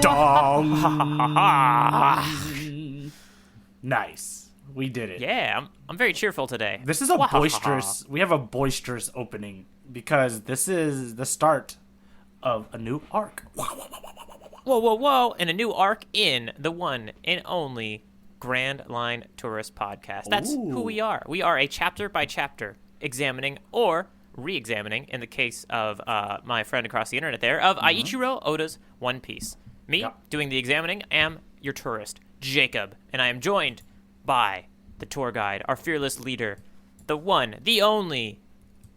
Dong. Nice. We did it. Yeah, I'm very cheerful today. This is a boisterous. We have a boisterous opening because this is the start of a new arc. Whoa, whoa, whoa! And a new arc in the one and only Grand Line Tourist podcast. That's who we are. We are a chapter by chapter examining or re-examining, in the case of my friend across the internet there, of Eiichiro Oda's One Piece. Me, doing the examining, am your tourist, Jacob, and I am joined by the tour guide, our fearless leader, the one, the only,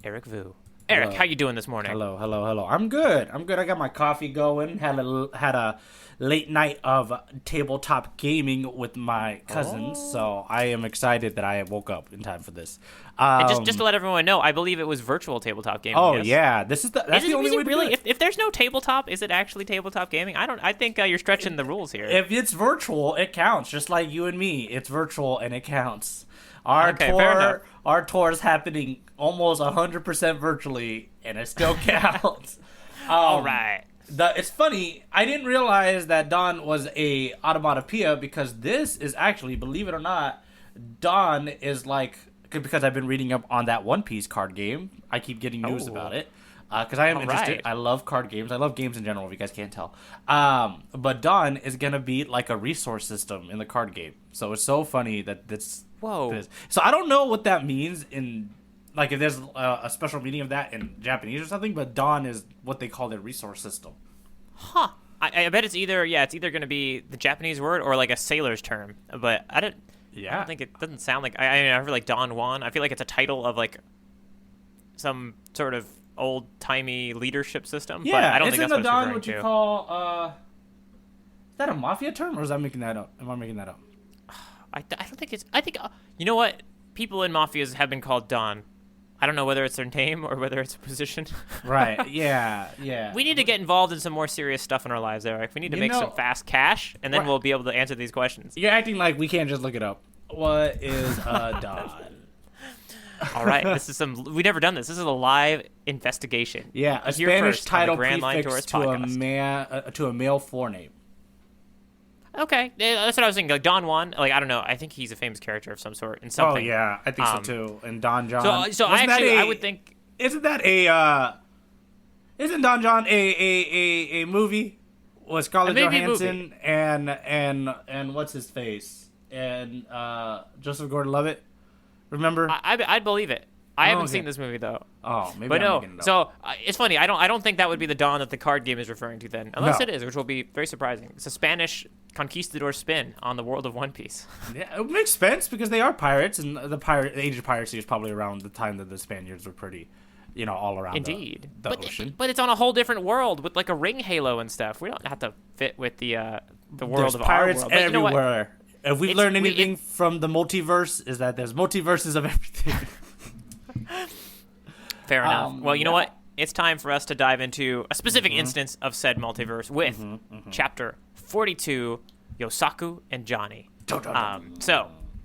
Eric Vu. Eric, how you doing this morning? Hello. I'm good. I got my coffee going. Had a late night of tabletop gaming with my cousins, so I am excited that I woke up in time for this. And just to let everyone know, I believe it was virtual tabletop gaming. Oh yes? Yeah, that's the only way to do it. If there's no tabletop, is it actually tabletop gaming? I think you're stretching the rules here. If it's virtual, it counts. Just like you and me, it's virtual and it counts. Fair enough. Our tour is happening almost 100% virtually, and it still counts. All right. It's funny. I didn't realize that Dawn was a automatopoeia because this is actually, believe it or not, Dawn is like, because I've been reading up on that One Piece card game. I keep getting news about it because I am interested. Right. I love card games. I love games in general, if you guys can't tell. But Dawn is going to be like a resource system in the card game. So it's so funny that this. Whoa. This. So I don't know what that means in, like, if there's a special meaning of that in Japanese or something, but Dawn is what they call their resource system. Huh. I bet it's either going to be the Japanese word or like a sailor's term, but I don't think it doesn't sound like, I feel like Don Juan. I feel like it's a title of like some sort of old-timey leadership system, but I don't think that's what it's referring what you to. call, is that a mafia term, or is that making that up? Am I making that up? I don't think it's... I think... you know what? People in mafias have been called Don. I don't know whether it's their name or whether it's a position. Right. Yeah. We need to get involved in some more serious stuff in our lives, Eric. We need to make some fast cash, and then we'll be able to answer these questions. You're acting like we can't just look it up. What is a Don? All right. This is we've never done this. This is a live investigation. Yeah, a Spanish title prefix to a male forename. Okay, that's what I was thinking. Like Don Juan, like I don't know. I think he's a famous character of some sort in something. Oh yeah, I think so too. And Don John. So I would think. Isn't that Isn't Don John a movie with Scarlett Johansson and what's his face and Joseph Gordon-Levitt? Remember? I'd believe it. I haven't seen this movie though. Oh, maybe. But I'm no. making it up. So it's funny. I don't think that would be the Don that the card game is referring to then, unless it is, which will be very surprising. It's a Spanish conquistador spin on the world of One Piece. Yeah, it makes sense because they are pirates, and the age of piracy is probably around the time that the Spaniards were pretty, all around. Indeed. the ocean. But it's on a whole different world with like a ring halo and stuff. We don't have to fit with the world There's of pirates our world. But everywhere. you know what? If we've learned anything from the multiverse, is that there's multiverses of everything. Fair enough. Well, you know what? It's time for us to dive into a specific instance of said multiverse with Chapter 42, Yosaku and Johnny. So,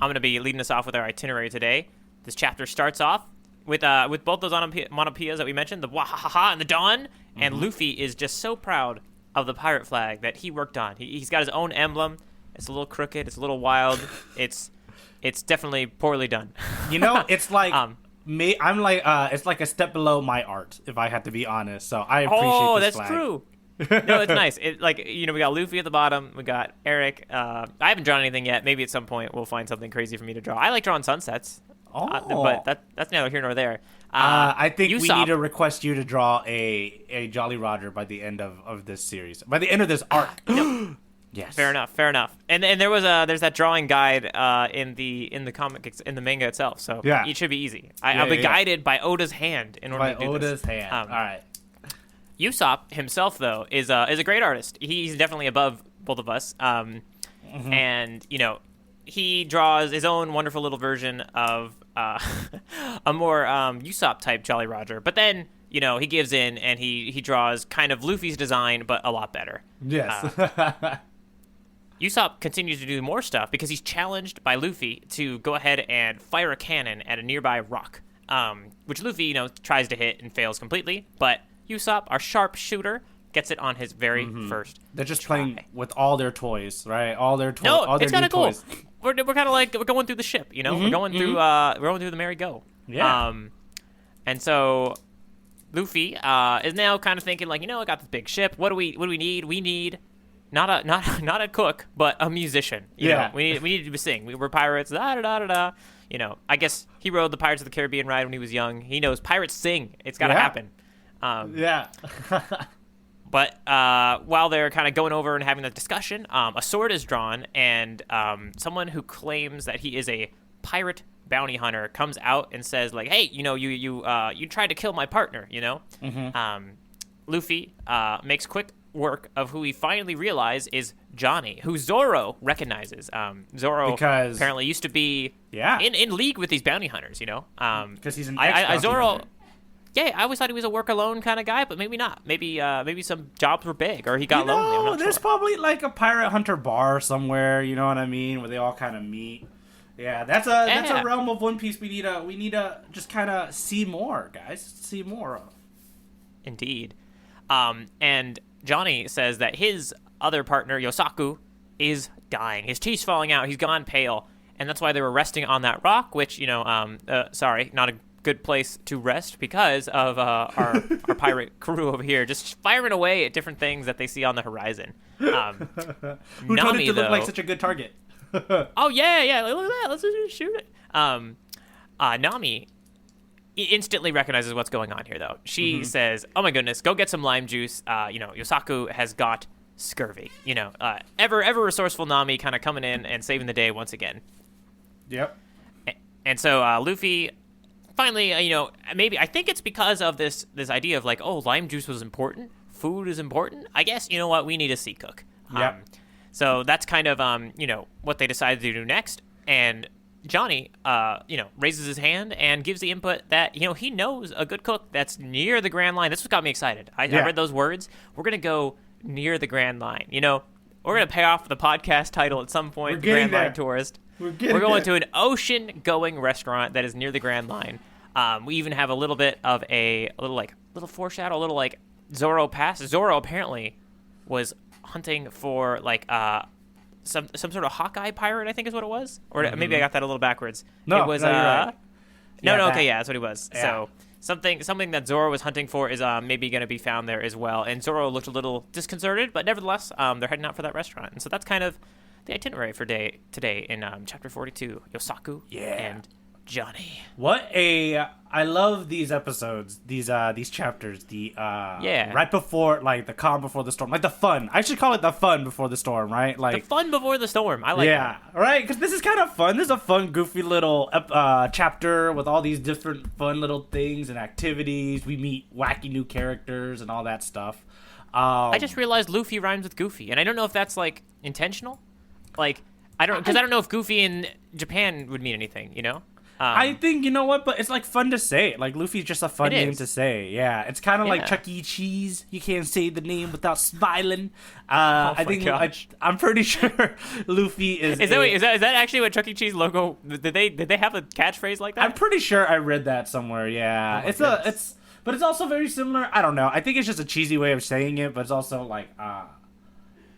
I'm going to be leading us off with our itinerary today. This chapter starts off with both those onomatopoeias that we mentioned, the wahaha and the dawn, and Luffy is just so proud of the pirate flag that he worked on. He's got his own emblem. It's a little crooked. It's a little wild. It's definitely poorly done. It's like... I'm like it's like a step below my art, if I had to be honest. So I appreciate this flag. True. No, it's nice. We got Luffy at the bottom. We got Eric. I haven't drawn anything yet. Maybe at some point we'll find something crazy for me to draw. I like drawing sunsets. But that's neither here nor there. I think we need to request you to draw a Jolly Roger by the end of this series. By the end of this arc. Yes. Fair enough. And there's that drawing guide in the comic, in the manga itself. So it should be easy. I'll be guided by Oda's hand in order to do this. By Oda's hand. All right. Usopp himself though is a great artist. He's definitely above both of us. And he draws his own wonderful little version of a more Usopp type Jolly Roger. But then he gives in and he draws kind of Luffy's design, but a lot better. Yes. Usopp continues to do more stuff because he's challenged by Luffy to go ahead and fire a cannon at a nearby rock, which Luffy, tries to hit and fails completely. But Usopp, our sharpshooter, gets it on his very first. They're just try. playing with all their toys, right? All their toys. No, all their it's kind of cool. toys. We're kind of like we're going through the ship, you know. We're going through the merry-go. Yeah. And so Luffy is now kind of thinking like, I got this big ship. What do we need? We need not a cook, but a musician. You know? We need to sing. We're pirates. Da da da da da. I guess he rode the Pirates of the Caribbean ride when he was young. He knows pirates sing. It's got to happen. Yeah. But while they're kind of going over and having the discussion, a sword is drawn, and someone who claims that he is a pirate bounty hunter comes out and says, like, hey, you tried to kill my partner, Luffy makes quick work of who he finally realized is Johnny, who Zoro recognizes. Zoro because apparently used to be in league with these bounty hunters, Because he's an ex-bounty Zoro hunter. Yeah, I always thought he was a work alone kind of guy, but maybe not. Maybe some jobs were big, or he got lonely. I'm not there's sure. probably like a pirate hunter bar somewhere. You know what I mean, where they all kind of meet. Yeah, that's a realm of One Piece we need to just kind of see more, guys. See more of. Indeed. And Johnny says that his other partner Yosaku is dying. His teeth's falling out. He's gone pale, and that's why they were resting on that rock. Which sorry, not a good place to rest because of our pirate crew over here just firing away at different things that they see on the horizon. Who told it to look like such a good target? Oh yeah, look at that. Let's just shoot it. Nami instantly recognizes what's going on here, though. She says, "Oh my goodness, go get some lime juice." Yosaku has got scurvy. Ever resourceful Nami kind of coming in and saving the day once again. Yep. And so Luffy finally, maybe I think it's because of this idea of like, oh, lime juice was important, food is important. I guess what we need a sea cook. Yep. So that's kind of what they decided to do next. And Johnny, raises his hand and gives the input that he knows a good cook that's near the Grand Line. This what got me excited. I read those words. We're gonna go near the Grand Line. We're gonna pay off the podcast title at some point. The Grand Line Tourist. We're going to an ocean-going restaurant that is near the Grand Line. We even have a little bit of a little foreshadow, a little like Zoro pass. Zoro apparently was hunting for like some sort of Hawkeye pirate, I think is what it was, or maybe I got that a little backwards. No, it was you're right. That's what he was. Yeah. So something that Zoro was hunting for is maybe going to be found there as well. And Zoro looked a little disconcerted, but nevertheless, they're heading out for that restaurant, and so that's kind of the itinerary for today in chapter 42. Yosaku and Johnny. I love these episodes, these chapters, right before, like, the calm before the storm, like the fun. I should call it the fun before the storm, right? Like the fun before the storm. I like that. Yeah, right, because this is kind of fun. This is a fun, goofy little chapter with all these different fun little things and activities. We meet wacky new characters and all that stuff. I just realized Luffy rhymes with Goofy, and I don't know if that's, like, intentional. Like, I don't know if Goofy in Japan would mean anything, I think, but it's like fun to say. Like, Luffy's just a fun name to say. Yeah, it's kind of like Chuck E. Cheese. You can't say the name without smiling. I'm pretty sure Luffy is. Is that actually what Chuck E. Cheese logo? Did they have a catchphrase like that? I'm pretty sure I read that somewhere. Yeah, but it's also very similar. I don't know. I think it's just a cheesy way of saying it, but it's also like.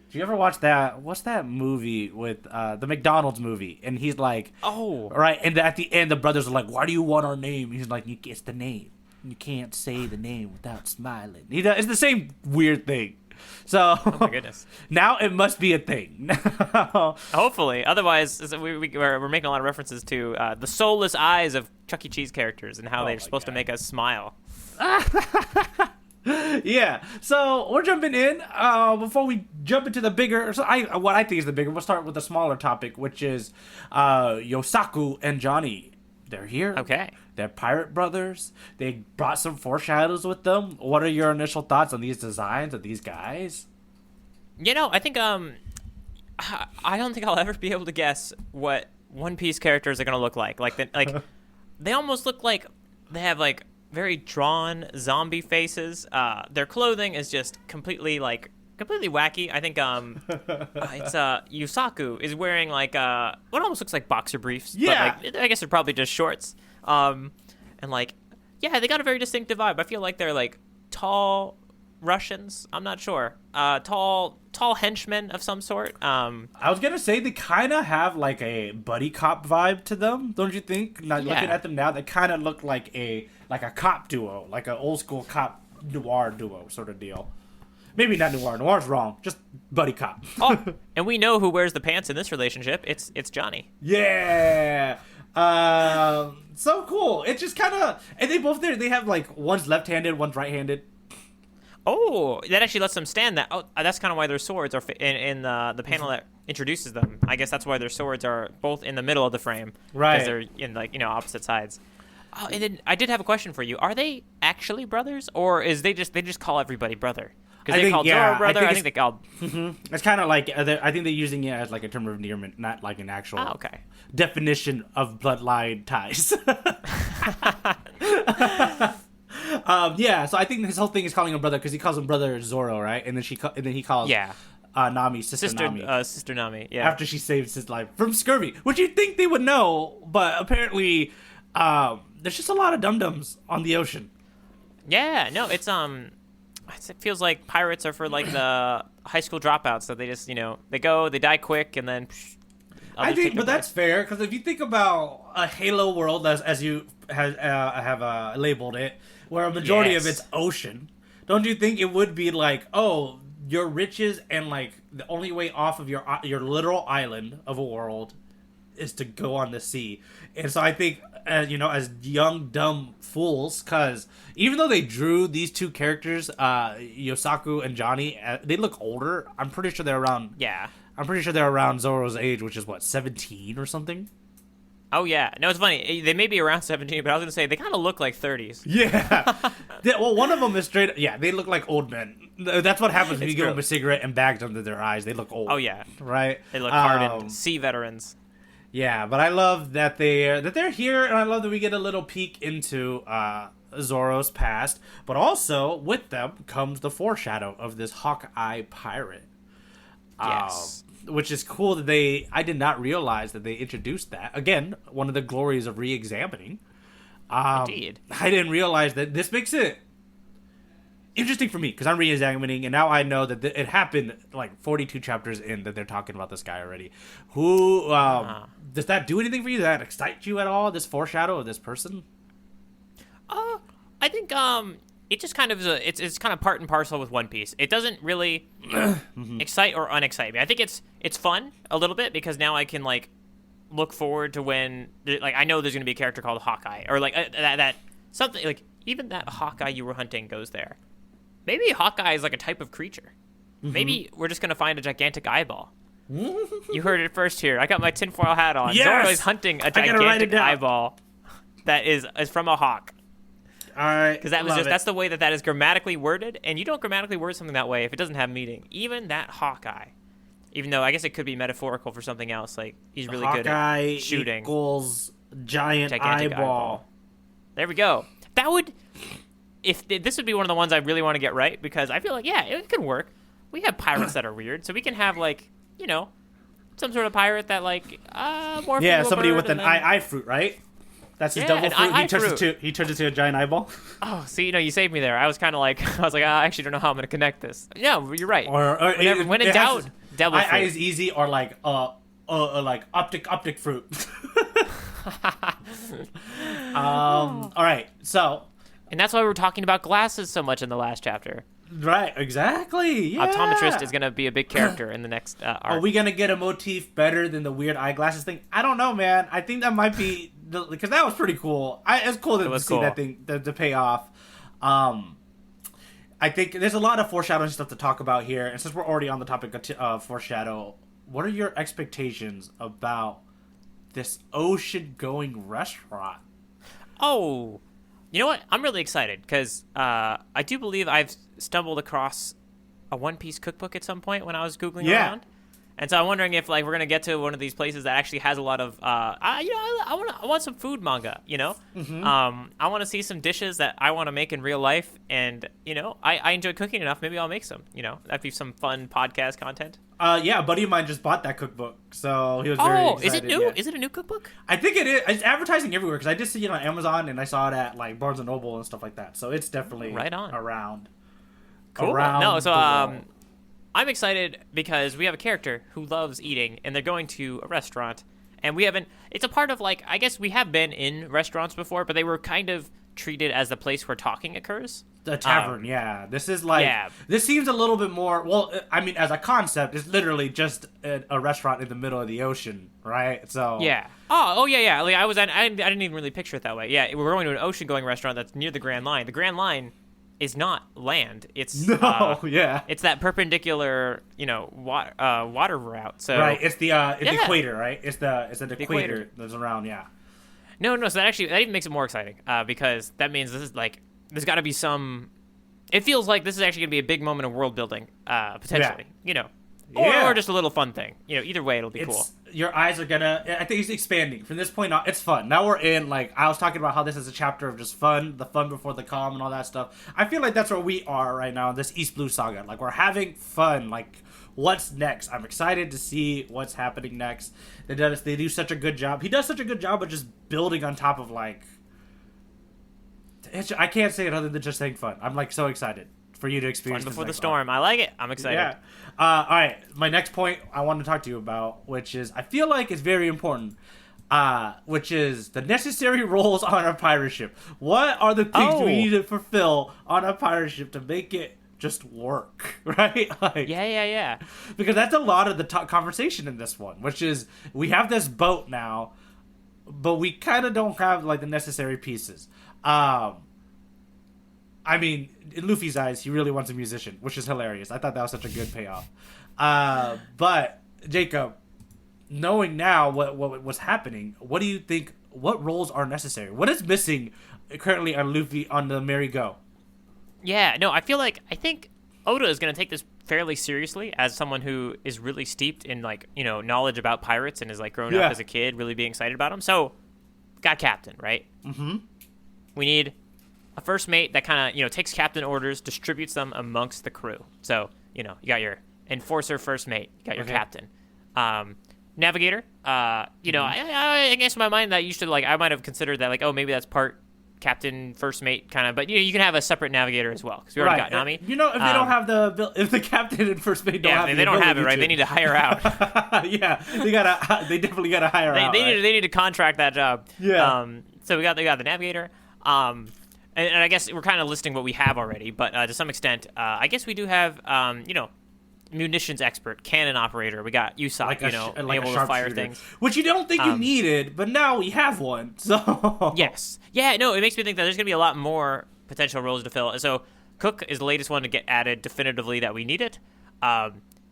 Do you ever watch that? What's that movie with the McDonald's movie? And he's like, oh, right. And at the end, the brothers are like, "Why do you want our name?" He's like, "It's the name. You can't say the name without smiling." It's the same weird thing. So, oh my goodness, now it must be a thing. Hopefully, otherwise, we're making a lot of references to the soulless eyes of Chuck E. Cheese characters and how they're supposed to make us smile. Yeah, so we're jumping in. Before we jump into the bigger, what I think is the bigger, we'll start with the smaller topic, which is Yosaku and Johnny. They're here. Okay. They're pirate brothers. They brought some foreshadows with them. What are your initial thoughts on these designs of these guys? I think I don't think I'll ever be able to guess what One Piece characters are gonna look like. They almost look like they have like very drawn zombie faces. Their clothing is just completely wacky. I think it's Yosaku is wearing like what almost looks like boxer briefs. Yeah. But I guess they're probably just shorts. And they got a very distinctive vibe. I feel like they're like tall Russians. I'm not sure. Tall henchmen of some sort. I was gonna say they kind of have like a buddy cop vibe to them, don't you think? Not looking at them now, they kind of look like a cop duo, like an old school cop noir duo sort of deal. Maybe not noir. Noir's wrong. Just buddy cop. Oh, and we know who wears the pants in this relationship. It's Johnny. Yeah. So cool. It's just kind of, and they have like one's left-handed, one's right-handed. Oh, that actually lets them stand that. Oh, that's kind of why their swords are in the panel that introduces them. I guess that's why their swords are both in the middle of the frame. Right. Because they're in opposite sides. Oh, and then I did have a question for you. Are they actually brothers, or is they just call everybody brother? Because they called Zoro brother. I think they called. It's kind of like I think they're using it as like a term of endearment, not like an actual definition of bloodline ties. Yeah, so I think his whole thing is calling him brother because he calls him brother Zoro, right? And then he calls Nami sister Nami. Sister Nami. Yeah. After she saves his life from scurvy, which you'd think they would know, but apparently, there's just a lot of dum-dums on the ocean. Yeah, no, it feels like pirates are for like the high school dropouts. So they just they go, they die quick, and then. I think, but that's fair because if you think about a Halo world as you have labeled it, where a majority of it's ocean, don't you think it would be like, oh, your riches and like the only way off of your literal island of a world is to go on the sea? And so I think, as young dumb fools, because even though they drew these two characters, Yosaku and Johnny, they look older. I'm pretty sure they're around. Yeah. I'm pretty sure they're around Zoro's age, which is, 17 or something? Oh, yeah. No, it's funny. They may be around 17, but I was going to say, they kind of look like 30s. Yeah. Well, one of them is straight... Yeah, they look like old men. That's what happens when you give them a cigarette and bags under their eyes. They look old. Oh, yeah. Right? They look hardened. Sea veterans. Yeah, but I love that they're here, and I love that we get a little peek into Zoro's past. But also, with them comes the foreshadow of this Hawkeye pirate. Yes. Which is cool that I did not realize that they introduced that. Again, one of the glories of re-examining. Indeed. I didn't realize that. This makes it interesting for me because I'm re-examining, and now I know that it happened like 42 chapters in that they're talking about this guy already. Who, does that do anything for you? Does that excite you at all, this foreshadow of this person? I think, it just kind of it's kind of part and parcel with One Piece. It doesn't really excite or unexcite me. I think it's fun a little bit because now I can like look forward to when like I know there's going to be a character called Hawkeye or like that something like even that Hawkeye you were hunting goes there. Maybe Hawkeye is like a type of creature. Maybe we're just going to find a gigantic eyeball. You heard it first here. I got my tinfoil hat on. Yes! Zoro is hunting a gigantic eyeball that is from a hawk. All right, because that's the way that is grammatically worded, and you don't grammatically word something that way if it doesn't have meaning. Even that Hawkeye, even though I guess it could be metaphorical for something else, like he's really good at shooting. Equals gigantic eyeball. There we go. That would, this would be one of the ones I really want to get right because I feel like it could work. We have pirates that are weird, so we can have like some sort of pirate that like more somebody with an eye fruit, right? That's his double fruit. He turns into a giant eyeball. Oh, see, you saved me there. I was kind of like, I actually don't know how I'm going to connect this. No, you're right. When in doubt, devil fruit. Eye is easy, or like optic fruit. All right, so. And that's why we were talking about glasses so much in the last chapter. Right, exactly. Yeah. Optometrist is going to be a big character in the next arc. Are we going to get a motif better than the weird eyeglasses thing? I don't know, man. I think that might be because that was pretty cool. It's cool to see that thing to pay off. I think there's a lot of foreshadowing stuff to talk about here, and since we're already on the topic of foreshadow, what are your expectations about this ocean-going restaurant? Oh, you know what? I'm really excited because I do believe I've stumbled across a One Piece cookbook at some point when I was Googling around. And so I'm wondering if like we're gonna get to one of these places that actually has a lot of, I want some food manga. I want to see some dishes that I want to make in real life, and I enjoy cooking enough. Maybe I'll make some. That'd be some fun podcast content. Yeah, a buddy of mine just bought that cookbook, so he was very excited. Is it new? Yeah. Is it a new cookbook? I think it is. It's advertising everywhere because I just see it on Amazon and I saw it at like Barnes and Noble and stuff like that. So it's definitely right on around. Cool. Around no, so the world. I'm excited because we have a character who loves eating, and they're going to a restaurant, and we haven't. It's a part of like I guess we have been in restaurants before, but they were kind of treated as the place where talking occurs. The tavern, yeah. This is like this seems a little bit more. Well, I mean, as a concept, it's literally just a restaurant in the middle of the ocean, right? So yeah. Oh yeah. Like I didn't even really picture it that way. Yeah, we're going to an ocean-going restaurant that's near the Grand Line. The Grand Line is not land. It's it's that perpendicular, water route. So right, it's the equator, right? It's the equator that's around, yeah. No. So that even makes it more exciting because that means this is like there's got to be some. It feels like this is actually going to be a big moment of world building, potentially. Or just a little fun thing. Either way, it'll be cool. Your eyes are gonna. I think it's expanding from this point on. It's fun. Now we're in. Like I was talking about how this is a chapter of just fun, the fun before the calm, and all that stuff. I feel like that's where we are right now in this East Blue Saga. Like we're having fun. Like what's next? I'm excited to see what's happening next. They do such a good job. He does such a good job of just building on top of like. I can't say it other than just saying fun. I'm like so excited for you to experience fun before the storm. I like it. I'm excited. Yeah. All right. My next point I want to talk to you about, which is I feel like it's very important, which is the necessary roles on a pirate ship. What are the things we need to fulfill on a pirate ship to make it just work, right? Like, yeah. Because that's a lot of the conversation in this one, which is we have this boat now, but we kind of don't have like the necessary pieces. I mean, in Luffy's eyes, he really wants a musician, which is hilarious. I thought that was such a good payoff. But Jacob, knowing now what's happening, what do you think? What roles are necessary? What is missing currently on Luffy on the Merry Go? Yeah, no, I think Oda is going to take this fairly seriously as someone who is really steeped in like knowledge about pirates and is like grown up as a kid, really being excited about them. So, got captain, right? Mm-hmm. We need a first mate that kind of, takes captain orders, distributes them amongst the crew. So, you got your enforcer first mate, you got your captain. Navigator, I guess in my mind that used to, like, I might have considered that, like, oh, maybe that's part captain, first mate kind of, but, you can have a separate navigator as well, because we already got Nami. If they don't have if the captain and first mate don't have they don't have it, right? They need to hire out. They definitely gotta hire out. They need to contract that job. Yeah. So we got the navigator. And I guess we're kind of listing what we have already, but to some extent, I guess we do have, munitions expert, cannon operator. We got Yosaku, able to fire things. Which you don't think you needed, but now we have one, so... Yes. Yeah, no, it makes me think that there's going to be a lot more potential roles to fill. So Cook is the latest one to get added definitively that we need it.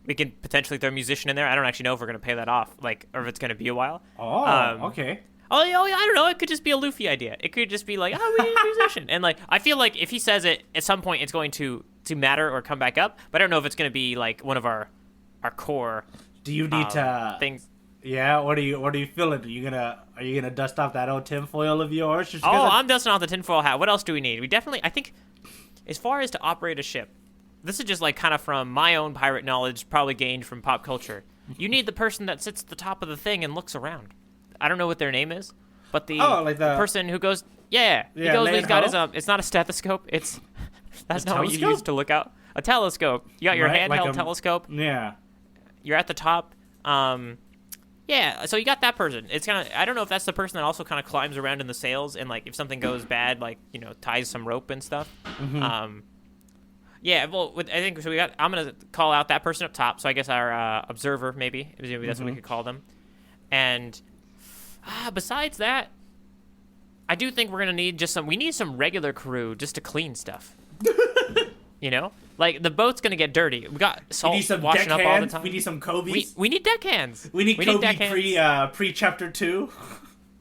We can potentially throw a musician in there. I don't actually know if we're going to pay that off, or if it's going to be a while. Okay. I don't know. It could just be a Luffy idea. It could just be like, we need a musician. And like, I feel like if he says it at some point, it's going to matter or come back up. But I don't know if it's going to be like one of our core. Do you need to things? Yeah. What are you feeling? Are you gonna dust off that old tinfoil of yours? I'm dusting off the tinfoil hat. What else do we need? I think, as far as to operate a ship, this is just like kind of from my own pirate knowledge, probably gained from pop culture. You need the person that sits at the top of the thing and looks around. I don't know what their name is, but the person who goes, he goes. He's got his it's not a stethoscope. That's not what you use to look out. A telescope. You got your handheld telescope. Yeah. You're at the top. So you got that person. It's kind of, I don't know if that's the person that also kind of climbs around in the sails and like if something goes bad, like ties some rope and stuff. Mm-hmm. I think so. I'm gonna call out that person up top. So I guess our observer maybe that's what we could call them, and. Besides that, I do think we're going to need we need some regular crew just to clean stuff. Like the boat's going to get dirty. We got salt washing up all the time. We need some Kobe's. We need deckhands. We need Kobe pre chapter 2.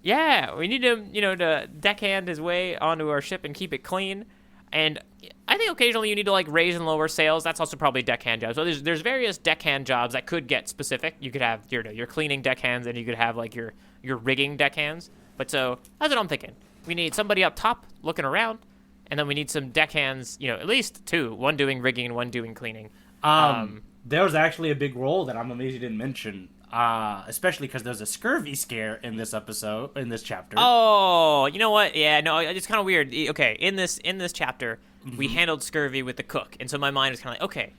Yeah, we need him, to deckhand his way onto our ship and keep it clean. And I think occasionally you need to like raise and lower sails. That's also probably deckhand jobs. So there's various deckhand jobs that could get specific. You could have your cleaning deckhands, and you could have like your rigging deckhands. But so that's what I'm thinking. We need somebody up top looking around, and then we need some deckhands. At least two. One doing rigging and one doing cleaning. There was actually a big role that I'm amazed you didn't mention. Especially because there's a scurvy scare in this chapter. Oh, you know what? Yeah, no, it's kind of weird. Okay, in this chapter, we handled scurvy with the cook, and so my mind is kind of like, okay,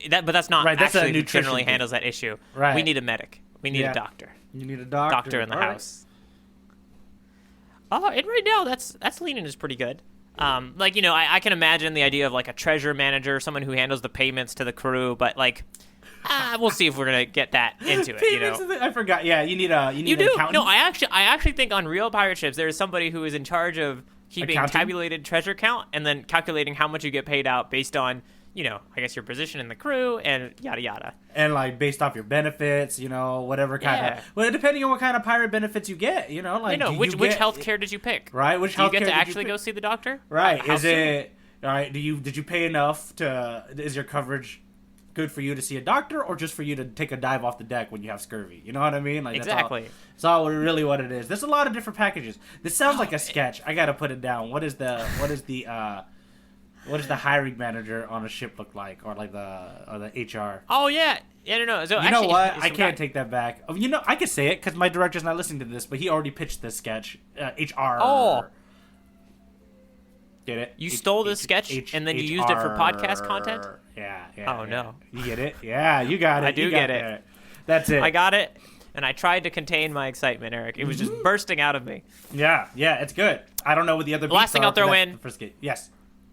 but that's not right, that's actually who generally handles that issue. Right. We need a medic. We need a doctor. You need a doctor. Doctor in the house. Oh, and right now that's leaning is pretty good. I can imagine the idea of like a treasure manager, someone who handles the payments to the crew, but like. We'll see if we're gonna get that into it. I forgot. Yeah, you need an accountant. No, I actually think on real pirate ships there is somebody who is in charge of keeping tabulated treasure count and then calculating how much you get paid out based on I guess your position in the crew and yada yada. And like based off your benefits, whatever kind of. Well, depending on what kind of pirate benefits you get, which health care did you pick? Right. Which health care do you get to actually go see the doctor? Right. Is it all right? Did you pay enough to? Is your coverage good for you to see a doctor, or just for you to take a dive off the deck when you have scurvy? You know what I mean? Like exactly. That's all really what it is. There's a lot of different packages. This sounds like a sketch. I gotta put it down. What is the hiring manager on a ship look like, or like the HR? Oh yeah, no. So you know what? I can't take that back. I can say it because my director's not listening to this, but he already pitched this sketch. HR. Oh. Get it? You stole this sketch and then you used it for podcast content? Yeah. Oh, no. You get it? Yeah, you got it. I do get it. That's it. I got it, and I tried to contain my excitement, Eric. It was just bursting out of me. Yeah, it's good. I don't know what the other last thing I'll throw in. Yes.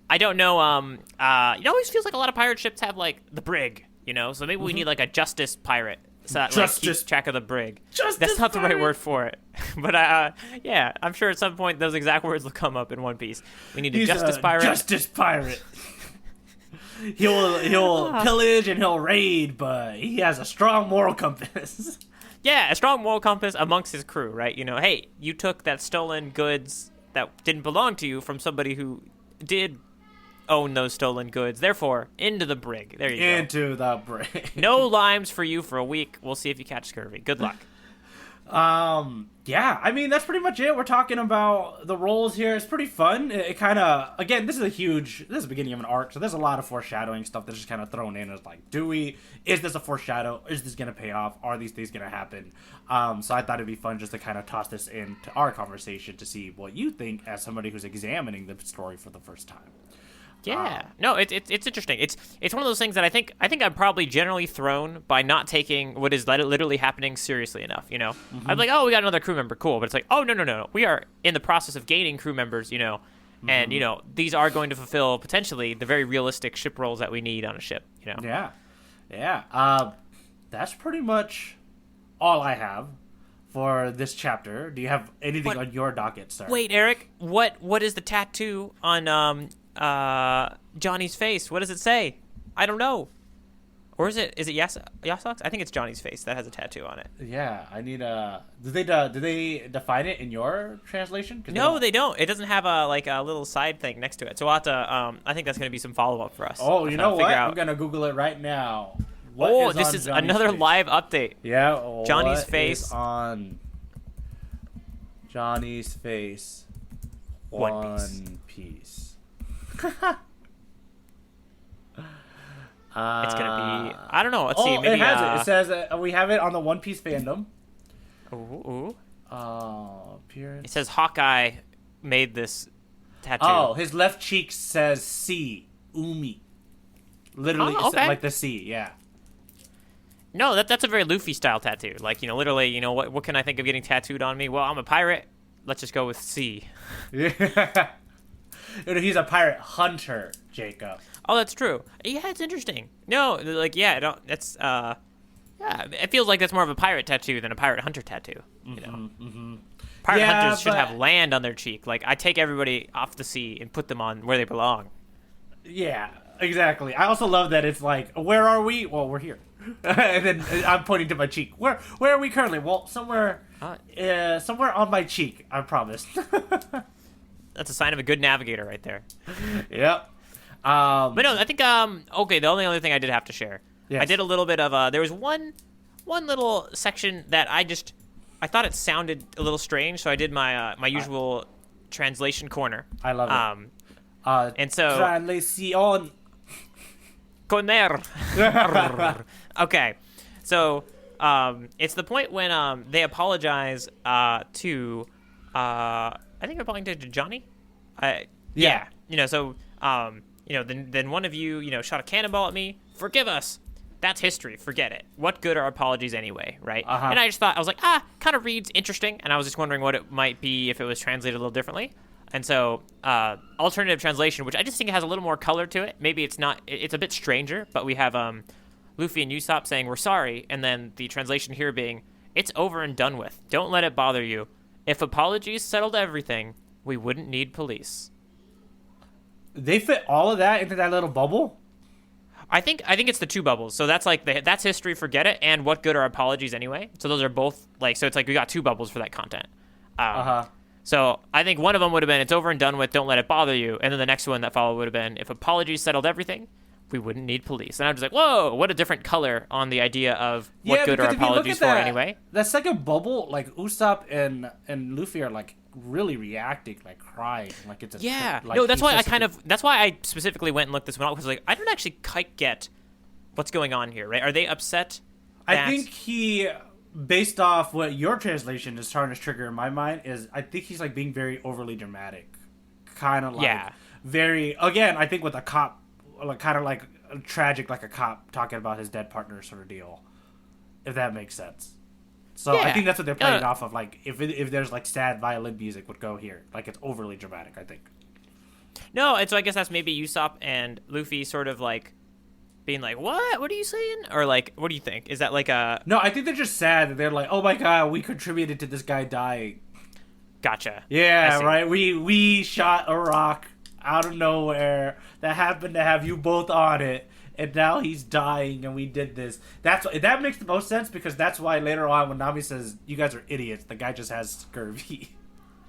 I don't know. It always feels like a lot of pirate ships have, like, the brig, So maybe we need, like, a justice pirate. So that keeps track of the brig. That's not the right word for it. But, I'm sure at some point those exact words will come up in One Piece. We need a justice pirate. Justice pirate. He'll pillage and he'll raid, but he has a strong moral compass. Yeah, a strong moral compass amongst his crew, right? Hey, you took that stolen goods that didn't belong to you from somebody who did own those stolen goods. Therefore, into the brig. There you go. Into the brig. No limes for you for a week. We'll see if you catch scurvy. Good luck. Yeah, I mean, that's pretty much it. We're talking about the roles here. It's pretty fun. It kind of, again, this is the beginning of an arc, so there's a lot of foreshadowing stuff that's just kind of thrown in. It's like, is this a foreshadow? Is this going to pay off? Are these things going to happen? So I thought it'd be fun just to kind of toss this into our conversation to see what you think as somebody who's examining the story for the first time. Yeah, no, it's interesting. It's one of those things that I think I'm probably generally thrown by not taking what is literally happening seriously enough. Mm-hmm. I'm like, oh, we got another crew member, cool. But it's like, oh no, we are in the process of gaining crew members. Mm-hmm. And these are going to fulfill potentially the very realistic ship roles that we need on a ship. Yeah. That's pretty much all I have for this chapter. Do you have anything on your docket, sir? Wait, Eric, what is the tattoo on Johnny's face? What does it say? I don't know. Or is it Yosaku's? I think it's Johnny's face that has a tattoo on it. Yeah, I need do they define it in your translation? No, they don't. It doesn't have a little side thing next to it. So we'll have to I think that's going to be some follow-up for us. Oh, you know what? I'm going to Google it right now. This is another live update. Yeah. Johnny's face is on Johnny's face. One Piece. It's gonna be. I don't know. Let's see. Maybe, it has it. It says we have it on the One Piece fandom. Ooh. Appearance. It says Hawkeye made this tattoo. Oh, his left cheek says sea, umi. Literally, okay. like the sea. Yeah. No, that's a very Luffy style tattoo. Like, literally, what can I think of getting tattooed on me? Well, I'm a pirate. Let's just go with sea. Yeah. He's a pirate hunter, Jacob. Oh, that's true. Yeah, it's interesting. No, that's it feels like that's more of a pirate tattoo than a pirate hunter tattoo. Mm-hmm. Pirate hunters should have land on their cheek. Like, I take everybody off the sea and put them on where they belong. Yeah, exactly. I also love that it's like, where are we? Well, we're here. And then I'm pointing to my cheek. Where are we currently? Well, somewhere on my cheek, I promise. That's a sign of a good navigator right there. Yep. But no, I think okay. The only other thing I did have to share, Yes. I did a little bit of there was one little section that I thought it sounded a little strange, so I did my usual translation corner. I love it. And so Translation. Corner. Okay, so it's the point when they apologize to I think they're apologizing to Johnny. Yeah. So then one of you shot a cannonball at me. Forgive us. That's history. Forget it. What good are apologies anyway, right? And I just thought, I was like, kind of reads interesting. And I was just wondering what it might be if it was translated a little differently. And so alternative translation, which I just think has a little more color to it. Maybe it's not, it's a bit stranger, but we have Luffy and Usopp saying, we're sorry. And then the translation here being, it's over and done with. Don't let it bother you. If apologies settled everything, we wouldn't need police. They fit all of that into that little bubble? I think it's the two bubbles. So that's like that's history, forget it, and what good are apologies anyway? So those are both so it's like we got two bubbles for that content. So I think one of them would have been it's over and done with, don't let it bother you, and then the next one that followed would have been if apologies settled everything, we wouldn't need police. And I'm just like, whoa, what a different color on the idea of what good are apologies for anyway. That second bubble, like Usopp and Luffy are like really reacting, like crying, like it's a no. That's why that's why I specifically went and looked this one up because I don't actually quite get what's going on here. Right? Are they upset? I think based off what your translation is trying to trigger in my mind, is I think he's like being very overly dramatic, kind of like very. Again, I think with a cop, like kind of like tragic, like a cop talking about his dead partner sort of deal, if that makes sense. So I think that's what they're playing off of. Like if there's like sad violin music would go here, like it's overly dramatic. I think. No, and so I guess that's maybe Usopp and Luffy sort of like being like, "What? What are you saying?" Or like, "What do you think?" Is that like a? No, I think they're just sad that they're like, "Oh my god, we contributed to this guy dying." Gotcha. Yeah, right. We shot a rock out of nowhere that happened to have you both on it. And now he's dying, and we did this. That makes the most sense because that's why later on when Nami says, "You guys are idiots," the guy just has scurvy.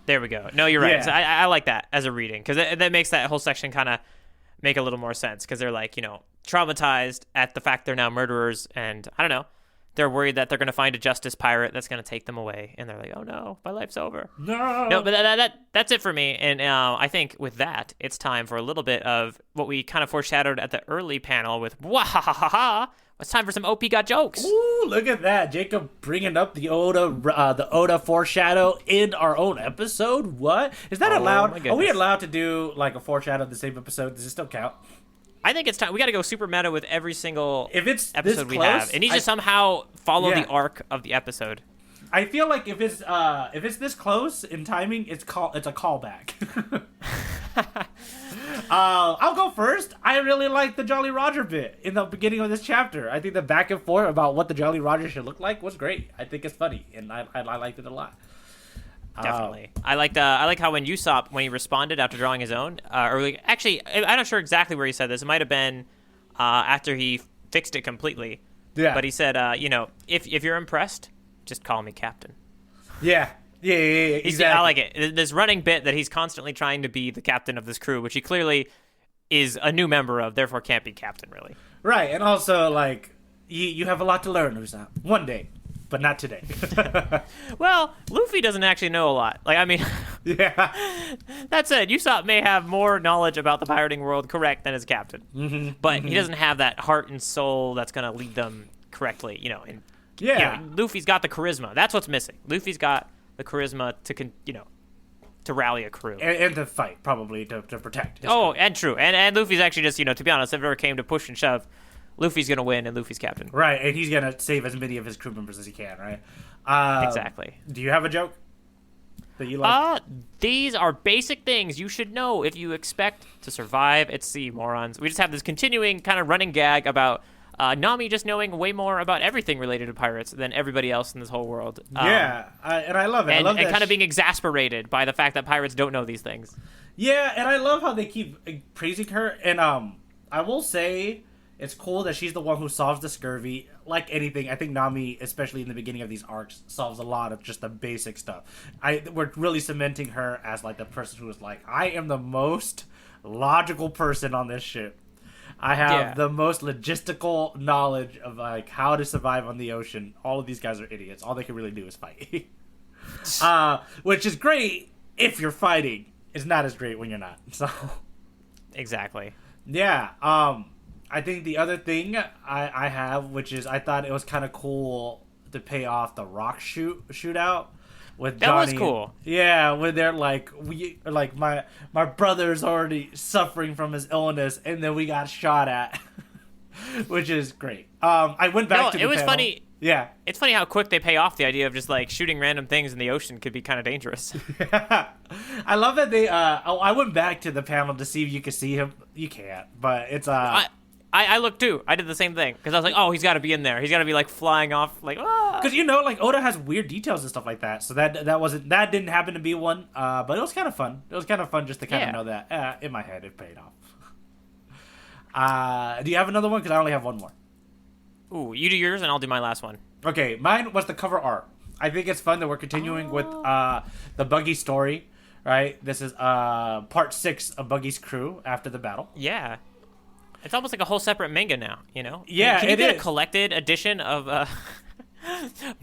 There we go. No, you're right. Yeah. So I like that as a reading because that makes that whole section kind of make a little more sense because they're like traumatized at the fact they're now murderers, and I don't know. They're worried that they're going to find a justice pirate that's going to take them away, and they're like, "Oh no, my life's over." No, but that's it for me. And I think with that, it's time for a little bit of what we kind of foreshadowed at the early panel with "Wahahaha." It's time for some OP got jokes. Ooh, look at that, Jacob bringing up the Oda foreshadow in our own episode. What is that allowed? Are we allowed to do like a foreshadow of the same episode? Does it still count? I think it's time. We got to go super meta with every single episode we have. It needs to somehow follow the arc of the episode. I feel like if it's this close in timing, it's a callback. I'll go first. I really like the Jolly Roger bit in the beginning of this chapter. I think the back and forth about what the Jolly Roger should look like was great. I think it's funny, and I liked it a lot. Definitely. I like how when Usopp, when he responded after drawing his own, actually, I'm not sure exactly where he said this. It might have been after he fixed it completely. Yeah. But he said, if you're impressed, just call me Captain. Yeah. Yeah, exactly. I like it. This running bit that he's constantly trying to be the captain of this crew, which he clearly is a new member of, therefore can't be captain, really. Right, and also, like, you have a lot to learn, Usopp. One day. But not today. Well, Luffy doesn't actually know a lot. Like, I mean, yeah. That said, Usopp may have more knowledge about the pirating world correct than his captain. But he doesn't have that heart and soul that's going to lead them correctly, Luffy's got the charisma. That's what's missing. Luffy's got the charisma to rally a crew. And to fight, probably, to protect. Oh, and true. And Luffy's actually just, to be honest, if it ever came to push and shove, Luffy's going to win, and Luffy's captain. Right, and he's going to save as many of his crew members as he can, right? Exactly. Do you have a joke that you like? These are basic things you should know if you expect to survive at sea, morons. We just have this continuing kind of running gag about Nami just knowing way more about everything related to pirates than everybody else in this whole world. And I love it. And, I love and kind of being exasperated by the fact that pirates don't know these things. Yeah, and I love how they keep praising her. And I will say it's cool that she's the one who solves the scurvy. Like anything, I think Nami, especially in the beginning of these arcs, solves a lot of just the basic stuff. We're really cementing her as like the person who is like, I am the most logical person on this ship. I have the most logistical knowledge of like how to survive on the ocean. All of these guys are idiots. All they can really do is fight. Which is great if you're fighting. It's not as great when you're not. So exactly. Yeah. I think the other thing I have, which is I thought it was kind of cool to pay off the rock shootout with Johnny. That was cool. Yeah, when they're like my brother's already suffering from his illness, and then we got shot at, which is great. I went back to the it was panel. funny. Yeah, it's funny how quick they pay off the idea of just like shooting random things in the ocean could be kind of dangerous. Yeah. I love that they. I went back to the panel to see if you could see him. You can't, but it's I looked too. I did the same thing because I was like, oh, he's got to be in there. He's got to be like flying off, like because like Oda has weird details and stuff like that. So that didn't happen to be one. But it was kind of fun. It was kind of fun just to kind of know that in my head it paid off. Do you have another one? Because I only have one more. Ooh, you do yours and I'll do my last one. Okay, mine was the cover art. I think it's fun that we're continuing with the Buggy story. Right, this is part 6 of Buggy's crew after the battle. Yeah. It's almost like a whole separate manga now, you know? Yeah, Can you get a collected edition of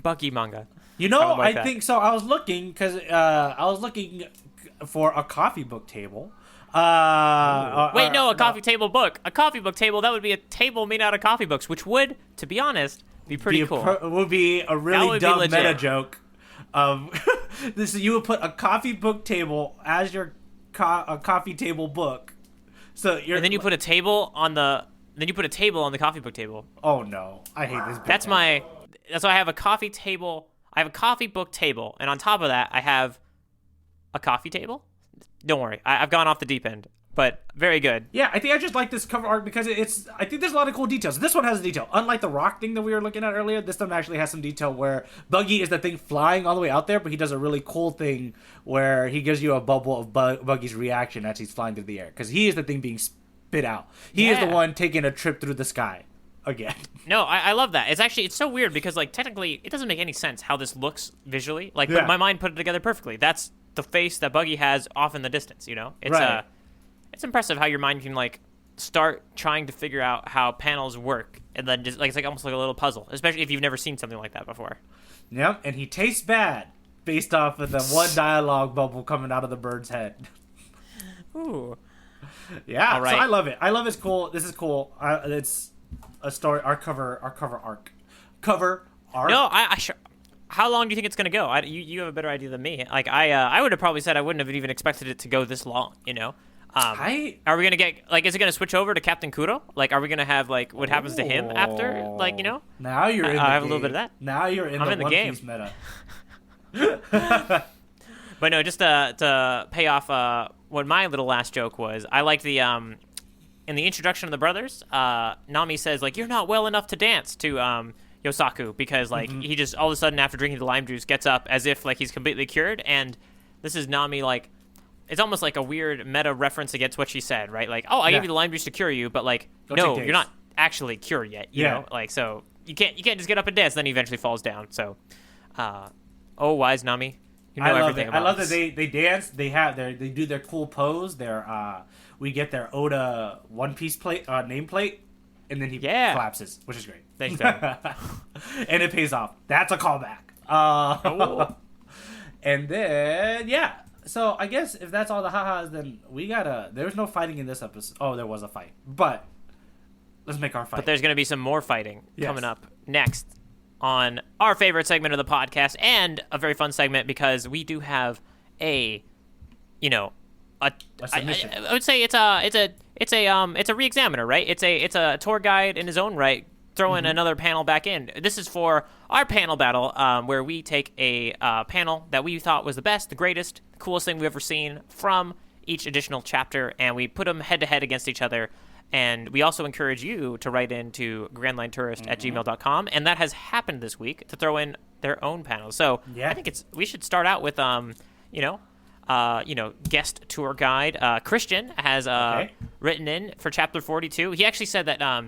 Buggy manga? I think so. I was looking for a coffee book table. Wait, no, coffee table book. A coffee book table, that would be a table made out of coffee books, which would, to be honest, be pretty cool. It would be a really dumb meta joke. This you would put a coffee book table as your a coffee table book. And then you put a table on the coffee book table. Oh no, I hate this. That's why I have a coffee table. I have a coffee book table, and on top of that, I have a coffee table. Don't worry, I've gone off the deep end, but very good. Yeah, I think I just like this cover art because I think there's a lot of cool details. This one has a detail. Unlike the rock thing that we were looking at earlier, this one actually has some detail where Buggy is the thing flying all the way out there, but he does a really cool thing where he gives you a bubble of Buggy's reaction as he's flying through the air. Because he is the thing being spit out. He is the one taking a trip through the sky again. No, I love that. It's so weird because like technically it doesn't make any sense how this looks visually. Like but my mind put it together perfectly. That's the face that Buggy has off in the distance, you know? It's impressive how your mind can like start trying to figure out how panels work, and then just like it's like almost like a little puzzle, especially if you've never seen something like that before. Yep, and he tastes bad based off of the one dialogue bubble coming out of the bird's head. Ooh. Yeah, all right. So I love it. I love it's cool. This is cool. It's a story. Our cover arc. No, how long do you think it's gonna go? You have a better idea than me. Like I would have probably said I wouldn't have even expected it to go this long. You know. Are we gonna get like? Is it gonna switch over to Captain Kuro? Like, are we gonna have like what happens to him after? Like, you know. Now you're in. I have a little bit of that. Now you're in the One game. Piece meta. But no, just to pay off what my little last joke was. I like the in the introduction of the brothers. Nami says like, "You're not well enough to dance" to Yosaku because like he just all of a sudden after drinking the lime juice gets up as if like he's completely cured, and this is Nami like. It's almost like a weird meta reference against what she said, right? Like, oh, I gave you the lime juice to cure you, but like, no, you're not actually cured yet, you know? Like, so you can't just get up and dance, then he eventually falls down. So, wise Nami, you know everything about I love that they dance. They do their cool pose. We get their Oda One Piece nameplate, and then he collapses, which is great. Thanks, and it pays off. That's a callback. And then So I guess if that's all the ha-has, then there's no fighting in this episode. Oh, there was a fight. But let's make our fight. But there's going to be some more fighting coming up next on our favorite segment of the podcast, and a very fun segment because we do have a submission. I would say it's a re-examiner, right? It's a tour guide in his own right, throwing another panel back in. This is for our panel battle, where we take a panel that we thought was the best, the greatest, the coolest thing we've ever seen from each additional chapter, and we put them head-to-head against each other. And we also encourage you to write in to grandlinetourist@gmail.com, and that has happened this week, to throw in their own panels. So I think we should start out with, guest tour guide. Christian has written in for chapter 42. He actually said that,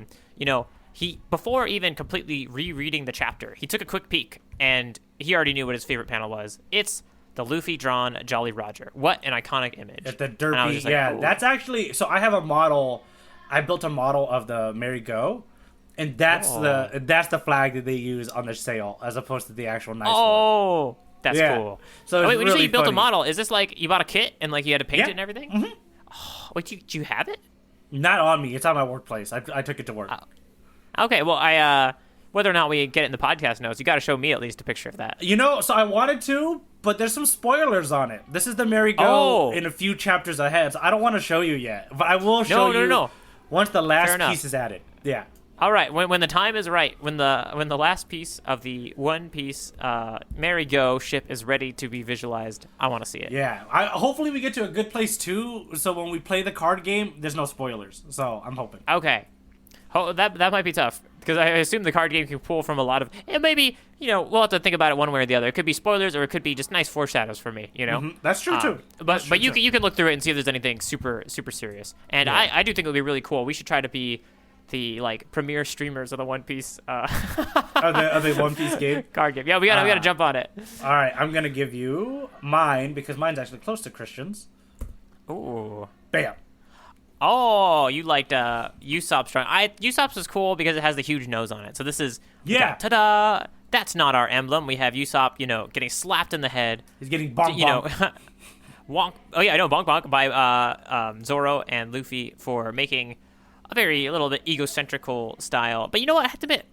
he, before even completely rereading the chapter, he took a quick peek, and he already knew what his favorite panel was. It's the Luffy drawn Jolly Roger. What an iconic image. At the derpy, yeah. Ooh. That's actually... So I have a model... I built a model of the Merry Go, and that's the flag that they use on their sail, as opposed to the actual nice one. That's cool. So wait, when you really say you built funny. a model, is this like you bought a kit and like you had to paint it and everything? Mm-hmm. Oh, wait, do you have it? Not on me. It's on my workplace. I took it to work. Okay, well, I whether or not we get it in the podcast notes, you got to show me at least a picture of that. So I wanted to, but there's some spoilers on it. This is the Merry Go in a few chapters ahead, so I don't want to show you yet. But I will show you once the last piece is added. Yeah. All right, when the time is right, when the last piece of the One Piece Merry Go ship is ready to be visualized, I want to see it. Yeah. Hopefully we get to a good place too, so when we play the card game, there's no spoilers. So I'm hoping. Okay. That might be tough, because I assume the card game can pull from a lot of... And maybe, we'll have to think about it one way or the other. It could be spoilers, or it could be just nice foreshadows for me, Mm-hmm. That's true, too. But you can look through it and see if there's anything super, super serious. And I do think it would be really cool. We should try to be the, premier streamers of the One Piece... of the One Piece game? Card game. Yeah, we gotta jump on it. All right, I'm going to give you mine, because mine's actually close to Christian's. Ooh. Bam. Oh, you liked Usopp's drawing. Usopp's is cool because it has the huge nose on it. So this is ta-da! That's not our emblem. We have Usopp, getting slapped in the head. He's getting bonk bonk. Wonk. Oh yeah, I know, bonk bonk by Zoro and Luffy for making a little bit egocentrical style. But you know what? I have to admit,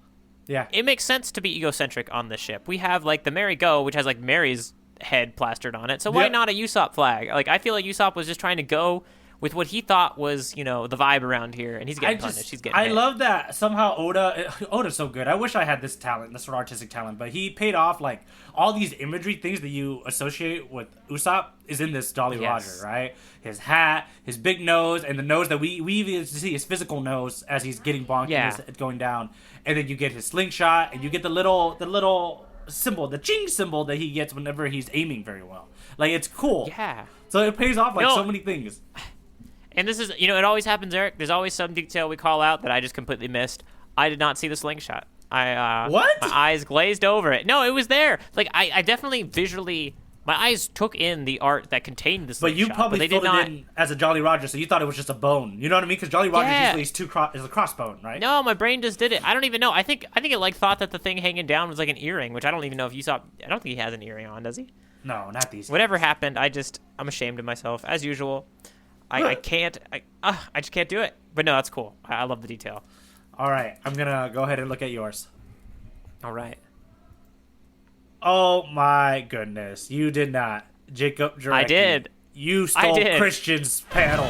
it makes sense to be egocentric on this ship. We have the Merry Go, which has Mary's head plastered on it. So why not a Usopp flag? I feel like Usopp was just trying to go with what he thought was, the vibe around here, and he's getting punished. He's getting hit. love that somehow Oda's so good. I wish I had this talent, this sort of artistic talent, but he paid off, all these imagery things that you associate with Usopp is in this Jolly Roger, right? His hat, his big nose, and the nose that we even see his physical nose as he's getting bonked and it's going down. And then you get his slingshot, and you get the little symbol, the ching symbol that he gets whenever he's aiming very well. It's cool. Yeah. So it pays off so many things. And this is, it always happens, Eric. There's always some detail we call out that I just completely missed. I did not see the slingshot. What? My eyes glazed over it. No, it was there. I definitely visually, my eyes took in the art that contained the slingshot. But you probably filled it in as a Jolly Roger, so you thought it was just a bone. You know what I mean? Because Jolly Roger usually is a crossbone, right? No, my brain just did it. I don't even know. I think it thought that the thing hanging down was an earring, which I don't even know if you saw. I don't think he has an earring on, does he? No, not these. Whatever happened, I'm ashamed of myself as usual. I just can't do it. But no, that's cool. I love the detail. All right, I'm gonna go ahead and look at yours. All right. Oh my goodness, you did not, Jacob Jarecki. I did. You stole Christian's panel.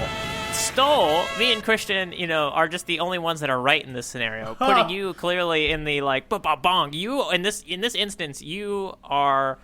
Stole? Me and Christian, are just the only ones that are right in this scenario. Putting you clearly in the bong. You in this instance, you are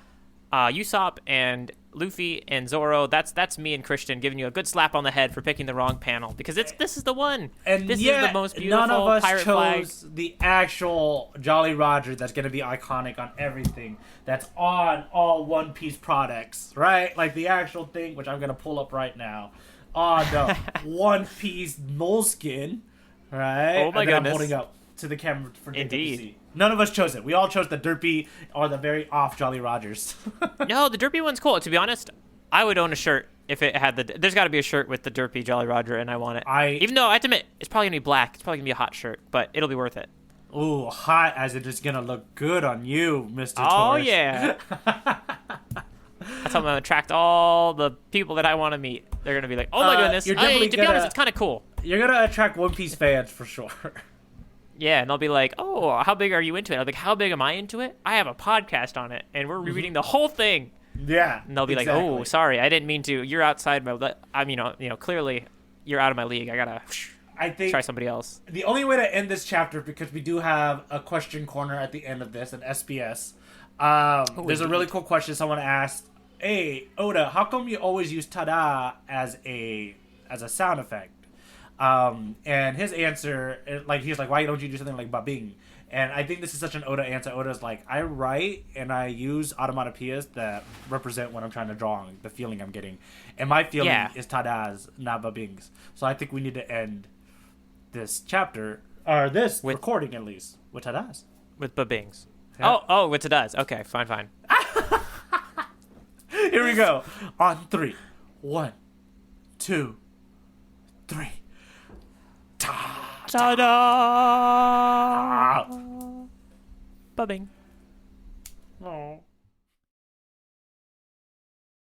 Usopp and Luffy and Zoro. That's me and Christian giving you a good slap on the head for picking the wrong panel, because this is the one. And this is the most beautiful none of us pirate chose flag. The actual Jolly Roger that's going to be iconic on everything that's on all One Piece products, right? The actual thing, which I'm going to pull up right now, on the One Piece moleskin, right? Oh my goodness. I'm holding up to the camera for Jacob to Indeed. see. None of us chose it. We all chose the derpy or the very off Jolly Rogers. No, the derpy one's cool. To be honest, I would own a shirt if it had there's got to be a shirt with the derpy Jolly Roger, and I want it. Even though I have to admit, it's probably going to be black. It's probably going to be a hot shirt, but it'll be worth it. Ooh, hot as it is going to look good on you, Mr. Oh, Torres. yeah. That's how I'm going to attract all the people that I want to meet. They're going to be like, oh my goodness. To be honest, it's kind of cool. You're going to attract One Piece fans for sure. Yeah, and they'll be like, oh, how big are you into it? I'll be like, how big am I into it? I have a podcast on it, and we're rereading the whole thing. Yeah. And they'll be like, oh, sorry, I didn't mean to. You're outside my... clearly, you're out of my league. I got to try somebody else. The only way to end this chapter, because we do have a question corner at the end of this, an SBS. There's a really cool question someone asked. Hey, Oda, how come you always use ta-da as a sound effect? And his answer, he's like, why don't you do something like ba-bing? And I think this is such an Oda answer. Oda's like, I write and I use onomatopoeias that represent what I'm trying to draw, the feeling I'm getting. And my feeling is ta-das, not ba-bings. So I think we need to end this chapter, or this recording at least, with ta-das. With ba-bings. Yeah. Oh, with ta-das. Okay, fine. You're Here we go. On 3. 1, 2, 3. Ta-da! Ba-bing.